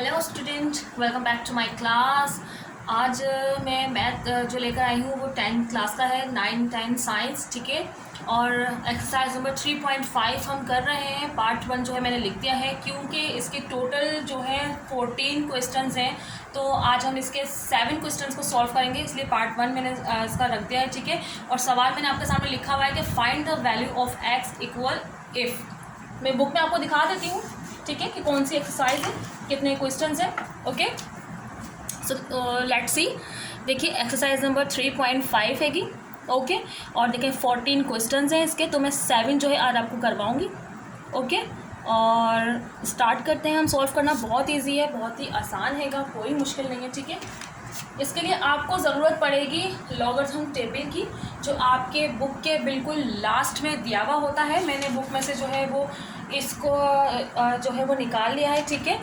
Hello student, welcome back to my class. आज मैं math जो लेकर आई हूँ वो 10th क्लास का है, 9, 10 साइंस, ठीक है। और एक्सरसाइज नंबर 3.5 हम कर रहे हैं। पार्ट 1 जो है मैंने लिख दिया है क्योंकि इसके टोटल जो है 14 क्वेश्चंस हैं, तो आज हम इसके 7 क्वेश्चंस को सॉल्व करेंगे, इसलिए पार्ट 1 मैंने इसका रख दिया है, ठीक है। और सवाल मैंने आपके सामने लिखा हुआ है कि find the value of x equal if. मैं बुक में आपको दिखा देती हूँ, ठीक है, कि कौन सी एक्सरसाइज है, कितने क्वेश्चंस हैं। Okay, so let's see. देखिए एक्सरसाइज नंबर 3.5 हैगी, ओके। और देखिए 14 क्वेश्चंस हैं इसके, तो मैं 7 जो है आज आपको करवाऊंगी, ओके। और स्टार्ट करते हैं हम सॉल्व करना। बहुत इजी है, बहुत ही आसान हैगा, कोई मुश्किल नहीं है, ठीक है। इसके लिए आपको ज़रूरत पड़ेगी लॉगरिथम टेबल की, जो आपके बुक के बिल्कुल लास्ट में दिया हुआ होता है। मैंने बुक में से जो है वो इसको जो है वो निकाल लिया है, ठीक है।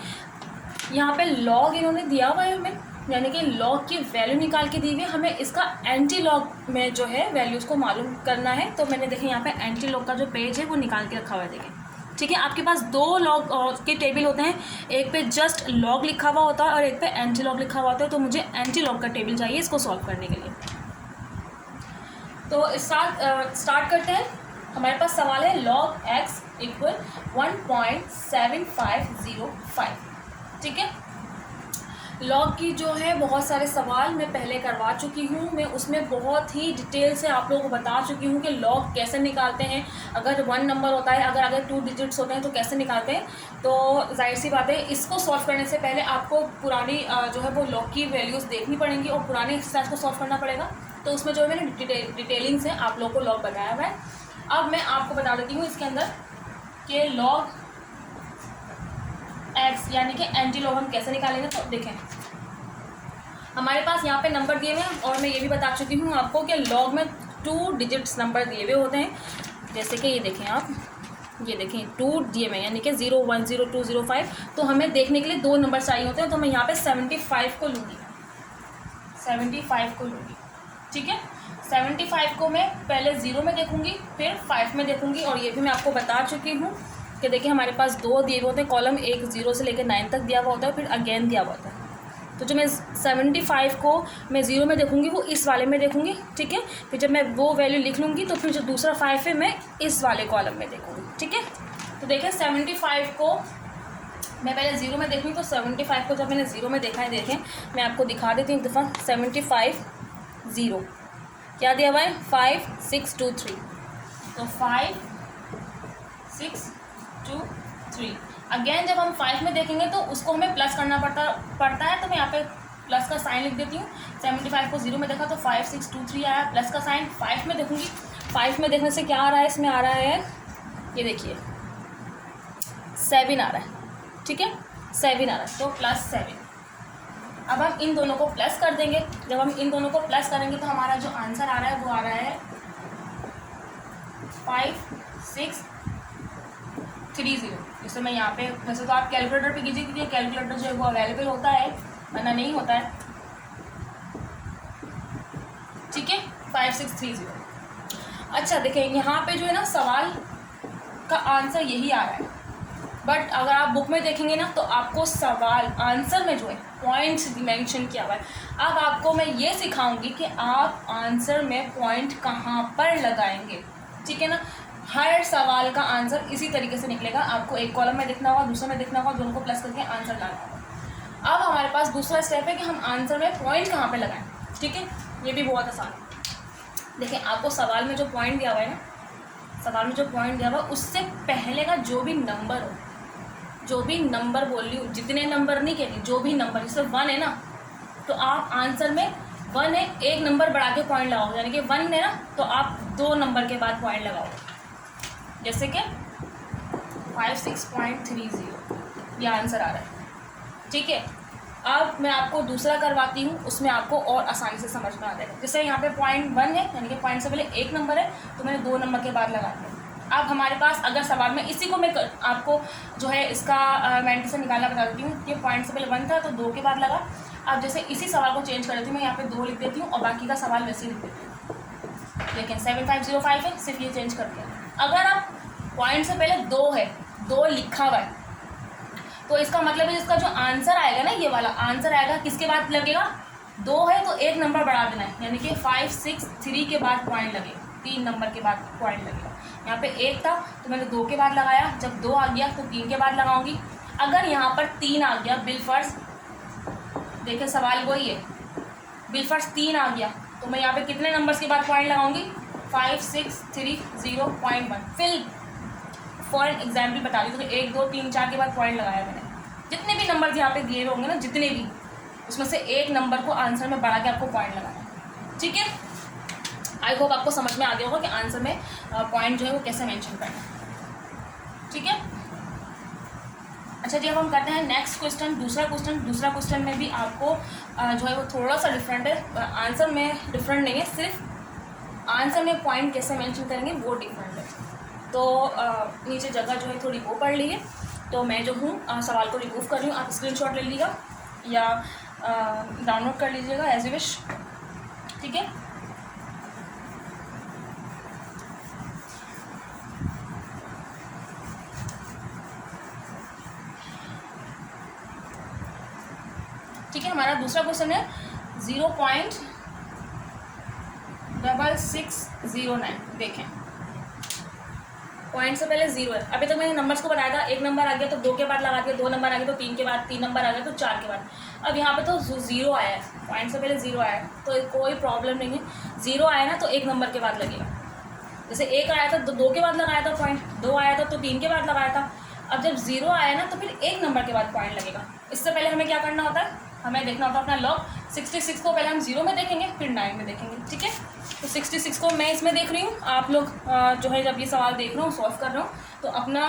यहाँ पे लॉग इन्होंने दिया हुआ है हमें, यानी कि लॉग की वैल्यू निकाल के दी हुई है। हमें इसका एंटी लॉग में जो है वैल्यूज़ को मालूम करना है, तो मैंने देखें यहाँ पे एंटी लॉग का जो पेज है वो निकाल के रखा हुआ है, देखें, ठीक है। आपके पास 2 लॉग के टेबल होते हैं, एक पे जस्ट लॉग लिखा हुआ होता है और एक पे एंटी लॉग लिखा हुआ होता है। तो मुझे एंटी लॉग का टेबल चाहिए इसको सॉल्व करने के लिए। तो स्टार्ट करते हैं। हमारे पास सवाल है लॉग एक्स इक्वल 1.7505, ठीक है। लॉग की जो है बहुत सारे सवाल मैं पहले करवा चुकी हूँ, मैं उसमें बहुत ही डिटेल से आप लोगों को बता चुकी हूँ कि लॉग कैसे निकालते हैं। अगर 1 नंबर होता है, अगर 2 डिजिट्स होते हैं तो कैसे निकालते हैं। तो जाहिर सी बात है, इसको सॉल्व करने से पहले आपको पुरानी जो है वो लॉग की वैल्यूज़ देखनी पड़ेंगी और पुरानी एक्सरसाइज को सॉल्व करना पड़ेगा। तो उसमें जो है मैंने डिटेलिंग से आप लोगों को लॉग बताया हुआ है। अब मैं आपको बता देती हूँ इसके अंदर कि लॉग एक्स यानी कि एंटी लॉग हम कैसे निकालेंगे। तो देखें, हमारे पास यहाँ पे नंबर दिए हुए हैं और मैं ये भी बता चुकी हूँ आपको कि लॉग में 2 डिजिट्स नंबर दिए हुए होते हैं। जैसे कि ये देखें आप, ये देखें 2 दिए हुए हैं, यानी कि 0, 1, 0, 2, 0, 5। तो हमें देखने के लिए 2 नंबर चाहिए होते हैं, तो मैं यहाँ पे 75 को लूँगी, 75 को लूँगी, ठीक है। 75 को मैं पहले 0 में देखूँगी, फिर 5 में देखूँगी। और ये भी मैं आपको बता चुकी हूँ कि देखिए हमारे पास 2 दिए हुए होते हैं, कॉलम 1 0 से लेकर 9 तक दिया हुआ होता है, फिर अगेन दिया हुआ होता है। तो जो मैं 75 को मैं 0 में देखूँगी वो इस वाले में देखूँगी, ठीक है। फिर जब मैं वो वैल्यू लिख लूँगी तो फिर जो दूसरा 5 है मैं इस वाले कॉलम में देखूँगी, ठीक है। तो देखिए 75 को मैं पहले 0 में देखूँगी, तो 75 को जब मैंने 0 में देखा है, देखें मैं आपको दिखा देती हूँ एक दफ़ा। 75 0 क्या दिया हुआ है, 5 6 2 3। तो 5 6 2 3। अगेन जब हम 5 में देखेंगे तो उसको हमें प्लस करना पड़ता है। तो मैं यहाँ पे प्लस का साइन लिख देती हूँ। 75 को 0 में देखा तो 5 6 2 3 आया, प्लस का साइन। 5 में देखूँगी, 5 में देखने से क्या आ रहा है, इसमें आ रहा है, ये देखिए 7 आ रहा है, ठीक है, 7 आ रहा है, तो +7। अब हम इन दोनों को प्लस कर देंगे। जब हम इन दोनों को प्लस करेंगे तो हमारा जो आंसर आ रहा है वो आ रहा है 5630। जैसे मैं यहाँ पे, वैसे तो आप कैलकुलेटर पे कीजिए क्योंकि कैलकुलेटर जो है वो अवेलेबल होता है, वरना नहीं होता है, ठीक है। 5630। अच्छा देखिए यहाँ पे जो है ना सवाल का आंसर यही आ रहा है, बट अगर आप बुक में देखेंगे ना तो आपको सवाल आंसर में जो है पॉइंट्स मेंशन किया हुआ है। अब आपको मैं ये सिखाऊंगी कि आप आंसर में पॉइंट कहाँ पर लगाएंगे, ठीक है ना। हर सवाल का आंसर इसी तरीके से निकलेगा। आपको एक कॉलम में देखना होगा, दूसरे में देखना होगा, दोनों को प्लस करके आंसर लाना होगा। अब हमारे पास दूसरा स्टेप है कि हम आंसर में पॉइंट कहाँ पर लगाएं, ठीक है। ये भी बहुत आसान है। देखिए आपको सवाल में जो पॉइंट दिया हुआ है ना, सवाल में जो पॉइंट दिया हुआ उससे पहले का जो भी नंबर हो, जो भी नंबर बोल रही हूँ, जितने नंबर नहीं कहती, जो भी नंबर, जैसे 1 है ना, तो आप आंसर में 1 है, एक नंबर बढ़ा के पॉइंट लगाओ, यानी कि 1 है ना, तो आप 2 नंबर के बाद पॉइंट लगाओ। जैसे कि 5630 ये आंसर आ रहा है, ठीक है। अब मैं आपको दूसरा करवाती हूँ, उसमें आपको और आसानी से समझ में आ जाएगा। जैसे यहाँ पे पॉइंट 1 है, यानी कि पॉइंट से पहले एक नंबर है, तो मैंने 2 नंबर के बाद लगा दिया। अब हमारे पास अगर सवाल में इसी को मैं आपको जो है इसका मैंटी से निकालना बता देती हूँ कि पॉइंट से पहले 1 था तो 2 के बाद लगा। अब जैसे इसी सवाल को चेंज कर देती हूँ, मैं यहाँ पे 2 लिख देती हूँ और बाकी का सवाल वैसे ही लिख देती हूँ। लेकिन 7505 है, सिर्फ ये चेंज कर दिया। अगर आप पॉइंट से पहले 2 है, 2 लिखा हुआ है, तो इसका मतलब है इसका जो आंसर आएगा ना, ये वाला आंसर आएगा किसके बाद लगेगा, 2 है तो एक नंबर बढ़ा देना है, यानी कि 5 6 3 के बाद पॉइंट लगेगा, 3 नंबर के बाद पॉइंट लगेगा। यहाँ पे 1 था तो मैंने 2 के बाद लगाया, जब 2 आ गया तो 3 के बाद लगाऊंगी। अगर यहाँ पर 3 आ गया बिलफर्ज, देखिए सवाल वही है, बिलफर्ज 3 आ गया तो मैं यहाँ पे कितने नंबर्स के बाद पॉइंट लगाऊंगी, 5 6 3 0.1। फिर फॉर एग्जाम्पल बता दी तो 1 2 3 4 के बाद पॉइंट लगाया मैंने। जितने भी नंबर यहाँ पे दिए हुए होंगे ना, जितने भी, उसमें से एक नंबर को आंसर में बढ़ा के आपको पॉइंट लगाना है। ठीक है, आई होप आपको समझ में आ गया होगा कि आंसर में पॉइंट जो है वो कैसे मेंशन करना है। ठीक है, अच्छा जी, अब हम करते हैं नेक्स्ट क्वेश्चन, दूसरा क्वेश्चन में भी आपको जो है वो थोड़ा सा डिफरेंट है। आंसर में डिफरेंट नहीं है, सिर्फ आंसर में पॉइंट कैसे मेंशन करेंगे वो डिफरेंट है। तो नीचे जगह जो है थोड़ी वो पढ़ ली है, तो मैं जो हूँ सवाल को रिमूव कर रही हूँ, आप स्क्रीनशॉट ले लीजिएगा या डाउनलोड कर लीजिएगा एज ए विश। ठीक है, ठीक है, हमारा दूसरा क्वेश्चन है 0.6609। देखें, पॉइंट से पहले 0 है। अभी तक मैंने नंबर्स को बताया था, एक नंबर आ गया तो 2 के बाद लगा दिया, 2 नंबर आ गया तो 3 के बाद, 3 नंबर आ गया तो 4 के बाद। अब यहाँ पे तो 0 आया है, पॉइंट से पहले 0 आया है तो कोई प्रॉब्लम नहीं है। 0 आया ना तो एक नंबर के बाद लगेगा। जैसे 1 आया था तो 2 के बाद लगाया था पॉइंट, 2 आया था तो 3 के बाद लगाया था। अब जब 0 आया ना तो फिर एक नंबर के बाद पॉइंट लगेगा। इससे पहले हमें क्या करना होता है, हमें देखना होता है अपना लॉग। 66 को पहले हम 0 में देखेंगे, फिर 9 में देखेंगे। ठीक है, तो 66 को मैं इसमें देख रही हूँ, आप लोग जो है जब ये सवाल देख रहा हूँ, सॉल्व कर रहा हूँ, तो अपना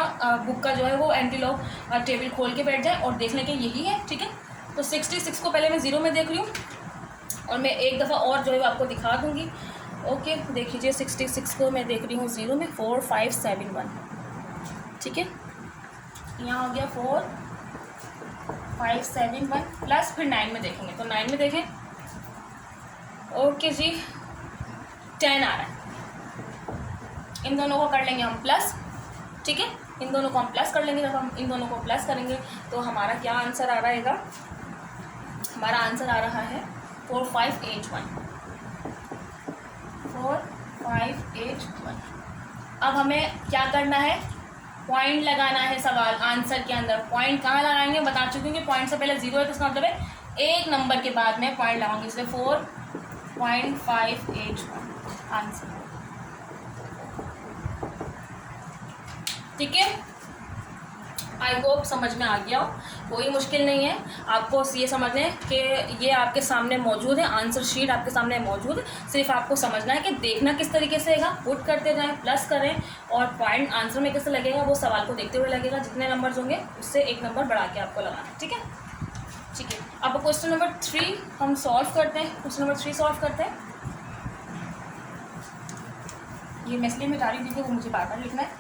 बुक का जो है वो एंटी लॉग टेबल खोल के बैठ जाए और देख लें कि यही है। ठीक है, तो 66 को पहले मैं 0 में देख रही हूँ और मैं एक दफ़ा और जो है वो आपको दिखा दूँगी। ओके, देख लीजिए 66 को मैं देख रही हूँ 0 में, 4 5 7 1। ठीक है, यहाँ हो गया 4 5 7 1 प्लस, फिर 9 में देखेंगे तो 9 में देखें। ओके जी, 10 आ रहा है, इन दोनों को कर लेंगे हम प्लस। ठीक है, इन दोनों को हम प्लस कर लेंगे। जब हम इन दोनों को प्लस करेंगे तो हमारा क्या आंसर आ रहेगा, हमारा आंसर आ रहा है 4 5 8 1। 4 5 8 1। अब हमें क्या करना है, पॉइंट लगाना है सवाल आंसर के अंदर। पॉइंट कहाँ लगाएंगे बता चुकी हूँ कि पॉइंट से पहले 0 है तो इसका मतलब है एक नंबर के बाद में पॉइंट लगाऊंगी, इसलिए 4.581 आंसर। ठीक है, आई होप समझ में आ गया हो, कोई मुश्किल नहीं है। आपको ये समझना है कि ये आपके सामने मौजूद है, आंसर शीट आपके सामने मौजूद है, सिर्फ आपको समझना है कि देखना किस तरीके से है, पुट करते जाएं, प्लस करें और पॉइंट आंसर में कैसे लगेगा वो सवाल को देखते हुए लगेगा। जितने नंबर्स होंगे उससे एक नंबर बढ़ा के आपको लगाना है। ठीक है, ठीक है, अब क्वेश्चन नंबर 3 हम सॉल्व करते हैं। क्वेश्चन नंबर 3 सॉल्व करते हैं। ये मैं इसलिए मिटा रही थी, वो मुझे बार बार लिखना है।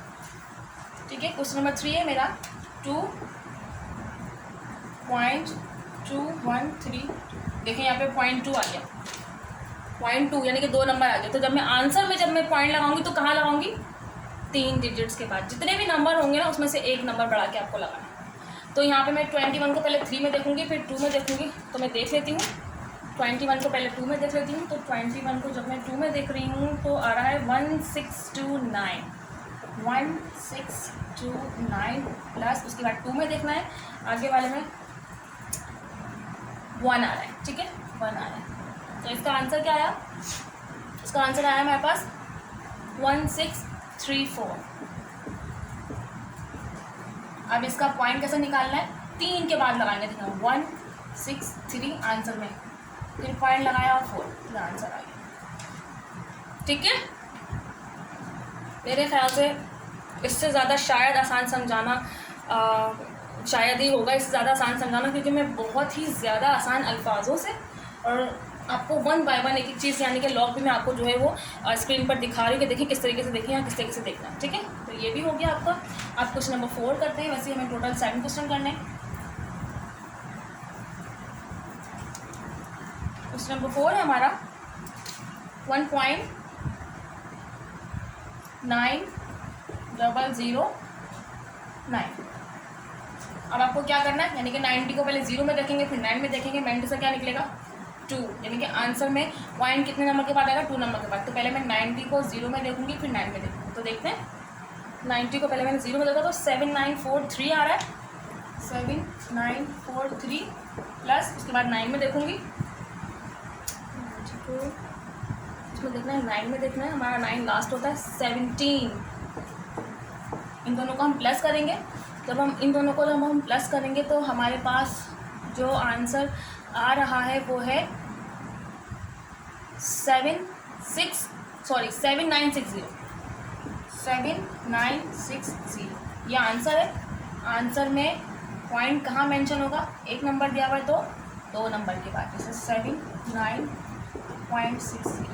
ठीक है, क्वेश्चन नंबर 3 है मेरा 2.213। देखें यहाँ पे 0.2 आ गया, 0.2 यानी कि 2 नंबर आ गए। तो जब मैं आंसर में जब मैं पॉइंट लगाऊंगी तो कहाँ लगाऊंगी, 3 डिजिट्स के बाद। जितने भी नंबर होंगे ना उसमें से एक नंबर बढ़ा के आपको लगाना है। तो यहाँ पे मैं 21 को पहले 3 में देखूंगी, फिर 2 में देखूंगी। तो मैं देख लेती हूँ 21 को पहले 2 में देख लेती हूँ। तो 21 को जब मैं 2 में देख रही हूँ तो आ रहा है 1629 प्लस, उसके बाद 2 में देखना है, आगे वाले में 1 आ रहा है। ठीक है, 1 आ रहा है। तो इसका आंसर क्या आया, इसका आंसर आया मेरे पास 1634। अब इसका पॉइंट कैसे निकालना है, 3 के बाद लगाएंगे। देखना 163 आंसर में, फिर पॉइंट लगाया और 4, फिर आंसर आ गया। ठीक है, मेरे ख्याल से इससे ज़्यादा शायद आसान समझाना शायद ही होगा, इससे ज़्यादा आसान समझाना, क्योंकि मैं बहुत ही ज़्यादा आसान अल्फाजों से और आपको 1 बाय 1 एक एक चीज़ यानी कि लॉग भी मैं आपको जो है वो स्क्रीन पर दिखा रही हूँ कि देखिए किस तरीके से देखिए या किस तरीके से देखना है। ठीक है, तो ये भी हो गया आपका। आप क्वेश्चन नंबर 4 करते हैं। वैसे हमें टोटल 7 क्वेश्चन करने हैं। क्वेश्चन नंबर 4 है हमारा 1.9009। अब आपको क्या करना है, यानी कि 90 को पहले 0 में देखेंगे, फिर 9 में देखेंगे, 90 से क्या निकलेगा 2, यानी कि आंसर में पॉइंट कितने नंबर के बाद आएगा, 2 नंबर के बाद। तो पहले मैं 90 को 0 में देखूंगी, फिर 9 में देखूंगी। तो देखते हैं, 90 को पहले मैंने 0 में देखा तो 7943 आ रहा है, 7943 प्लस उसके बाद 9 में देखूंगी, इसमें देखना है 9 में देखना है, हमारा 9 लास्ट होता है 17। इन दोनों को हम प्लस करेंगे, जब हम इन दोनों को जब हम प्लस करेंगे तो हमारे पास जो आंसर आ रहा है वो है 7960 ये आंसर है। आंसर में पॉइंट कहाँ मेंशन होगा, एक नंबर दिया हुआ है तो 2 नंबर के बाद, जैसे 79.60।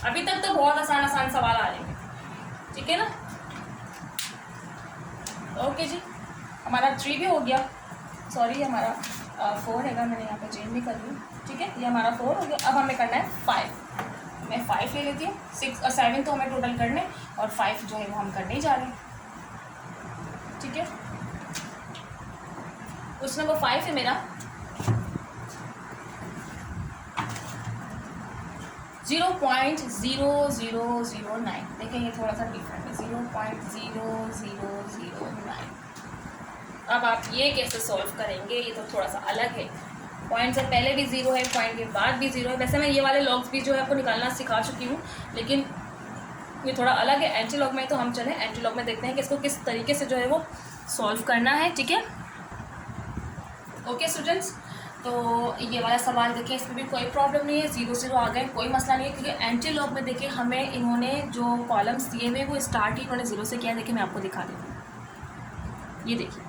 अभी तक तो बहुत आसान आसान सवाल आ रहे हैं, ठीक है ना। ओके जी, हमारा 3 भी हो गया, सॉरी हमारा 4 हैगा, मैंने यहाँ पे चेंज भी कर ली, ठीक है। ये हमारा 4 हो गया। अब हमें करना है 5, मैं 5 ले लेती हूँ, 6 और 7 तो हमें टोटल करने, और 5 जो है वो हम करने ही जा रहे हैं, ठीक है। क्वेश्चन नंबर 5 है मेरा 0.0009। देखें ये थोड़ा सा डिफरेंट है, 0.0009। अब आप ये कैसे सॉल्व करेंगे, ये तो थोड़ा सा अलग है। पॉइंट से पहले भी 0 है, पॉइंट के बाद भी 0 है। वैसे मैं ये वाले लॉग्स भी जो है आपको निकालना सिखा चुकी हूँ, लेकिन ये थोड़ा अलग है एंटी लॉग में। तो हम चलें एंटी लॉग में देखते हैं कि इसको किस तरीके से जो है वो सॉल्व करना है, ठीक है। ओके स्टूडेंट्स, तो ये वाला सवाल देखिए, इसमें भी कोई प्रॉब्लम नहीं है, 0 आ गए, कोई मसला नहीं है, क्योंकि एंटी लॉग में देखिए हमें इन्होंने जो कॉलम्स दिए हुए वो स्टार्ट ही इन्होंने 0 से किया है। देखिए मैं आपको दिखा देती हूँ, ये देखिए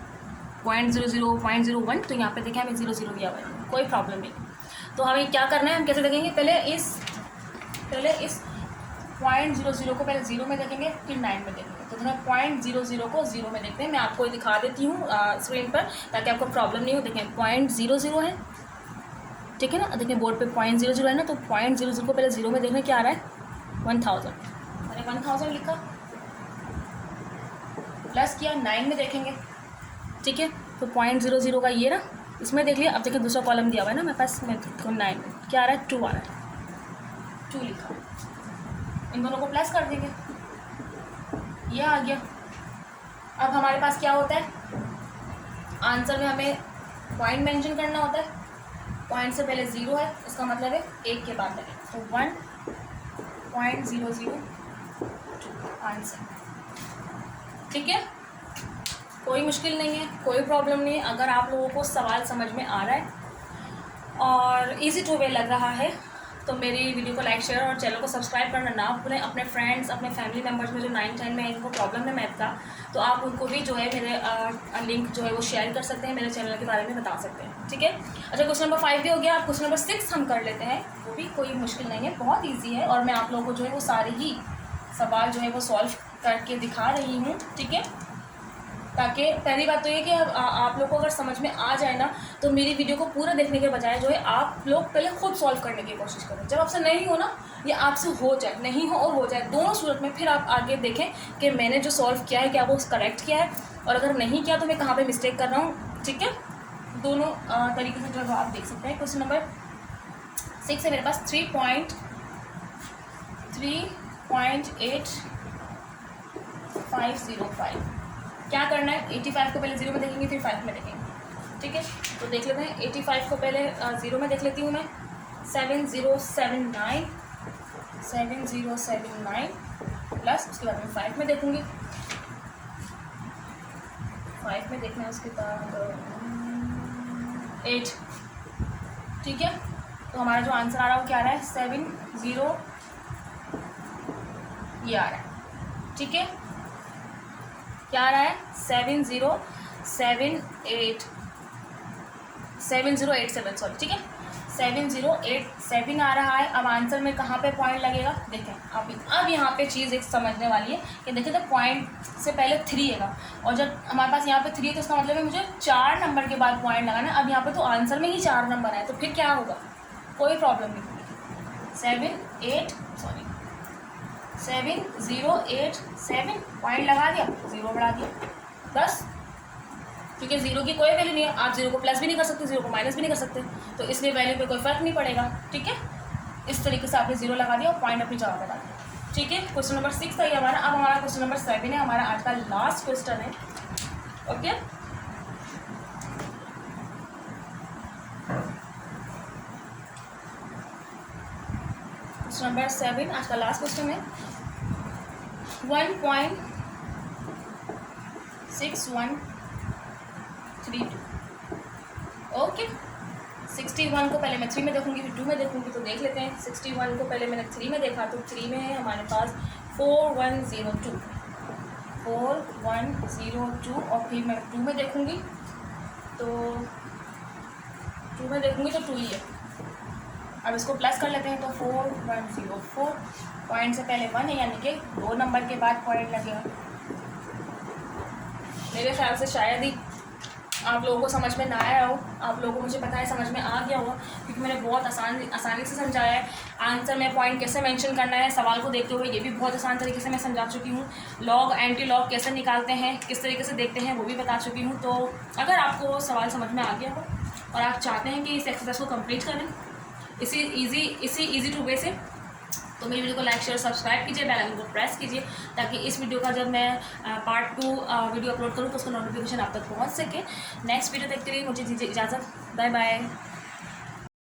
0.00 0.01, तो यहाँ पे देखिए हमें 0 दिया हुआ है, कोई प्रॉब्लम नहीं। तो हमें क्या करना है, हम कैसे देखेंगे, पहले इस 0.00 को पहले 0 में देखेंगे, फिर 9 में देखेंगे। तो हमें 0.00 को 0 में देखते हैं, मैं आपको दिखा देती हूँ स्क्रीन पर, ताकि आपको प्रॉब्लम नहीं हो। देखें 0.00 है, ठीक है ना। देखिए बोर्ड पे 0.00 है ना, तो 0.00 को पहले 0 में देखने क्या आ रहा है 1000, मैंने 1000 लिखा, प्लस किया, 9 में देखेंगे, ठीक है। तो 0.00 का ये ना, इसमें देख लिया। अब देखिए दूसरा कॉलम दिया हुआ है ना मेरे पास, मैं 9 में क्या आ रहा है 2 आ रहा है, 2 लिखा, इन दोनों को प्लस कर देंगे, ये आ गया। अब हमारे पास क्या होता है, आंसर में हमें पॉइंट मेंशन करना होता है। पॉइंट से पहले 0 है, इसका मतलब है 1 के बाद लगे, तो 1.002 आंसर, ठीक है। कोई मुश्किल नहीं है, कोई प्रॉब्लम नहीं है। अगर आप लोगों को सवाल समझ में आ रहा है और इजी टू वे लग रहा है तो मेरी वीडियो को लाइक, शेयर और चैनल को सब्सक्राइब करना ना भूलें। अपने फ्रेंड्स, अपने फैमिली मेम्बर्स में जो 9-10 में इनको प्रॉब्लम है मैथ का, तो आप उनको भी जो है मेरे लिंक जो है वो शेयर कर सकते हैं, मेरे चैनल के बारे में बता सकते हैं, ठीक है। अच्छा, क्वेश्चन नंबर 5 भी हो गया। अब क्वेश्चन नंबर 6 हम कर लेते हैं, वो भी कोई मुश्किल नहीं है, बहुत ईजी है, और मैं आप लोगों को जो है वो सारे ही सवाल जो है वो सॉल्व करके दिखा रही हूँ, ठीक है। ताकि पहली बात तो ये कि आप लोग को अगर समझ में आ जाए ना, तो मेरी वीडियो को पूरा देखने के बजाय जो है आप लोग पहले खुद सॉल्व करने की कोशिश करें। जब आपसे नहीं हो ना, या आपसे हो जाए, नहीं हो और हो जाए, दोनों सूरत में फिर आप आगे देखें कि मैंने जो सॉल्व किया है क्या वो करेक्ट किया है, और अगर नहीं किया तो मैं कहाँ पर मिस्टेक कर रहा हूँ, ठीक है। दोनों तरीके से जो है आप देख सकते हैं। क्वेश्चन नंबर 6 है मेरे पास 3.8505। क्या करना है, 85 को पहले 0 में देखेंगे, फिर 5 में देखेंगे, ठीक है। तो देख लेते हैं, 85 को पहले 0 में देख लेती हूँ मैं, 7079 प्लस उसके बाद मैं 5 में देखूँगी, 5 में देखना है, उसके बाद 8, ठीक है। तो हमारा जो आंसर आ रहा है वो क्या आ रहा है 70, ये आ रहा है, ठीक है। क्या आ रहा है 7087, सॉरी, ठीक है, 7087 आ रहा है। अब आंसर में कहाँ पे पॉइंट लगेगा, देखें अब यहाँ पे चीज़ एक समझने वाली है कि देखिए, तो पॉइंट से पहले 3 है, और जब हमारे पास यहाँ पे 3 है तो इसका मतलब है मुझे 4 नंबर के बाद पॉइंट लगाना है। अब यहाँ पे तो आंसर में ही 4 नंबर है, तो फिर क्या होगा, कोई प्रॉब्लम नहीं होगी। 7087 पॉइंट लगा दिया, 0 बढ़ा दिया, बस, क्योंकि ज़ीरो की कोई वैल्यू नहीं है, आप ज़ीरो को प्लस भी नहीं कर सकते, ज़ीरो को माइनस भी नहीं कर सकते, तो इसलिए वैल्यू पे कोई फ़र्क नहीं पड़ेगा। ठीक है, इस तरीके से आपने ज़ीरो लगा दिया और पॉइंट अपनी जगह पर डाल दिया। ठीक है, क्वेश्चन नंबर 6 था ये हमारा। अब हमारा क्वेश्चन नंबर 7 है, हमारा आज का लास्ट क्वेश्चन है। ओके, क्वेश्चन नंबर 7 आज का लास्ट क्वेश्चन है। 1.6132। ओके, 61 को पहले मैं 3 में देखूंगी, फिर 2 में देखूंगी, तो देख लेते हैं। 61 को पहले मैंने 3 में देखा, तो 3 में है हमारे पास 4102 और फिर मैं 2 में देखूंगी, तो 2 में देखूंगी तो 2 ही है। अब इसको प्लस कर लेते हैं, तो 4104, पॉइंट से पहले 1 है, यानी कि 2 नंबर के बाद पॉइंट लगेगा। मेरे ख्याल से शायद ही आप लोगों को समझ में ना आया हो, आप लोगों को मुझे पता है समझ में आ गया होगा, क्योंकि मैंने बहुत आसानी से समझाया है। आंसर में पॉइंट कैसे मेंशन करना है सवाल को देखते हुए, ये भी बहुत आसान तरीके से मैं समझा चुकी हूँ। लॉग एंटी लॉग कैसे निकालते हैं, किस तरीके से देखते हैं, वो भी बता चुकी हूँ। तो अगर आपको सवाल समझ में आ गया हो और आप चाहते हैं कि इस एक्सरसाइज को कंप्लीट करें इसी इजी टू वे से, तो मेरी वीडियो को लाइक शेयर सब्सक्राइब कीजिए, बेल आइकन को प्रेस कीजिए, ताकि इस वीडियो का जब मैं पार्ट 2 वीडियो अपलोड करूँ तो उसका नोटिफिकेशन आप तक पहुँच सके। नेक्स्ट वीडियो देखते हुए मुझे दीजिए इजाज़त। Bye bye.